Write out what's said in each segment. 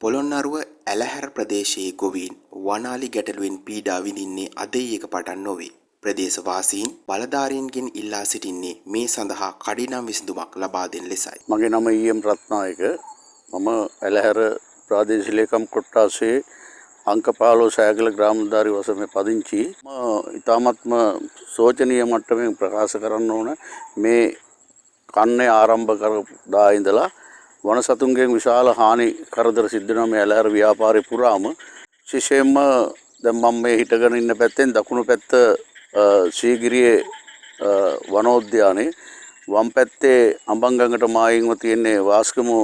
පොළොන්නරුව ඇලහැර ප්‍රදේශයේ ගොවීන් වනාලි ගැටලුවෙන් පීඩා විඳින්නේ අද ඊයක පටන් නොවේ. ප්‍රදේශවාසීන් බලධාරීන්ගෙන් ඉල්ලා සිටින්නේ මේ සඳහා කඩිනම් විසඳුමක් ලබා දෙන ලෙසයි. මගේ නම ඊ.එම්. රත්නායක. මම ඇලහැර ප්‍රාදේශීය ලේකම් කොට්ටාසේ අංක 15 සෑගල ග්‍රාමධාරී වසමේ පදිංචි. ඉතාමත්ම සෝචනීය මට්ටමින් ප්‍රකාශ කරන්න ඕන මේ කන්නේ ආරම්භ කරදා ඉඳලා වන සතුන්ගෙන් විශාල හානි කරදර සිද්ධ වෙනවා මේ ඇලහැර ව්‍යාපාරේ පුරාම. විශේෂයෙන්ම දැන් මම මේ හිටගෙන ඉන්න පැත්තෙන් දකුණු පැත්ත සීගිරියේ වනෝද්‍යානයේ වම් පැත්තේ අඹංගඟට මායින්ව තියෙන්නේ වාස්කමු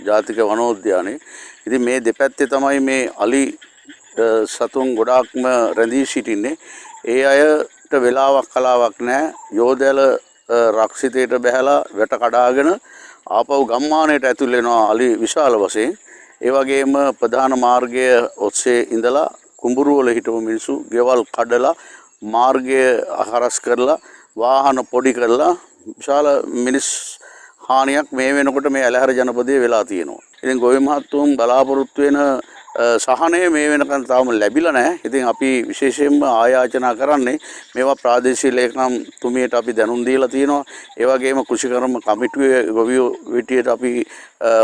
ජාතික වනෝද්‍යානයේ. ඉතින් මේ දෙපැත්තේ තමයි මේ අලි සතුන් ගොඩාක්ම රැඳී සිටින්නේ. ඒ අයට වෙලාවක් කලාවක් නැහැ. යෝධයල රක්ෂිතයට බැහැලා වැට කඩාගෙන ආපහු ගම්මානයට ඇතුල් වෙනවා අලි විශාල වශයෙන්. ඒ වගේම ප්‍රධාන මාර්ගය ඔස්සේ ඉඳලා කුඹුරු වල හිටපු මිනිස්සු ගෙවල් කඩලා මාර්ගය හරස් කරලා වාහන පොඩි කරලා විශාල මිනිස් හානියක් මේ වෙනකොට මේ ඇලහැර ජනපදයේ වෙලා තියෙනවා. ඉතින් ගොවි මහත්තුන් බලාපොරොත්තු වෙන සහනය මේ වෙනකන් තාම ලැබිලා නැහැ. ඉතින් අපි විශේෂයෙන්ම ආයාචනා කරන්නේ මේවා ප්‍රාදේශීය ලේකම් තුමියට අපි දැනුම් දීලා තියෙනවා. ඒ වගේම කෘෂිකර්ම කමිටුවේ ගොවියෝ විටියට අපි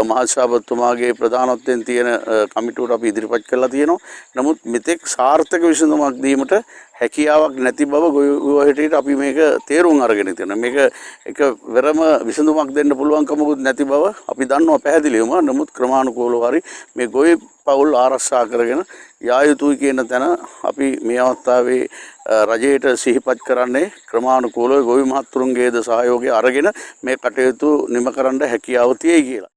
මහසභාපතිතුමාගේ ප්‍රධානත්වයෙන් තියෙන කමිටුවට අපි ඉදිරිපත් කරලා තියෙනවා. නමුත් මෙතෙක් සාර්ථක විසඳුමක් දීමට හැකියාවක් නැති බව ගොවියෝ හිටියට අපි මේක තේරුම් අරගෙන තියෙනවා. මේක එක වෙරම විසඳුමක් දෙන්න පුළුවන් කමකුත් නැති බව අපි දන්නවා පැහැදිලිවම. නමුත් ක්‍රමානුකූලව හරි මේ ගොවි පවුල් ආරක්ෂා කරගෙන යා යුතුයි කියන තැන අපි මේ අවස්ථාවේ රජයට සිහිපත් කරන්නේ ක්‍රමානුකූලව ගොවි මහත්තුරුන්ගේද සහයෝගය අරගෙන මේ කටයුතු නිම කරන්න හැකියාව තියෙයි කියලා.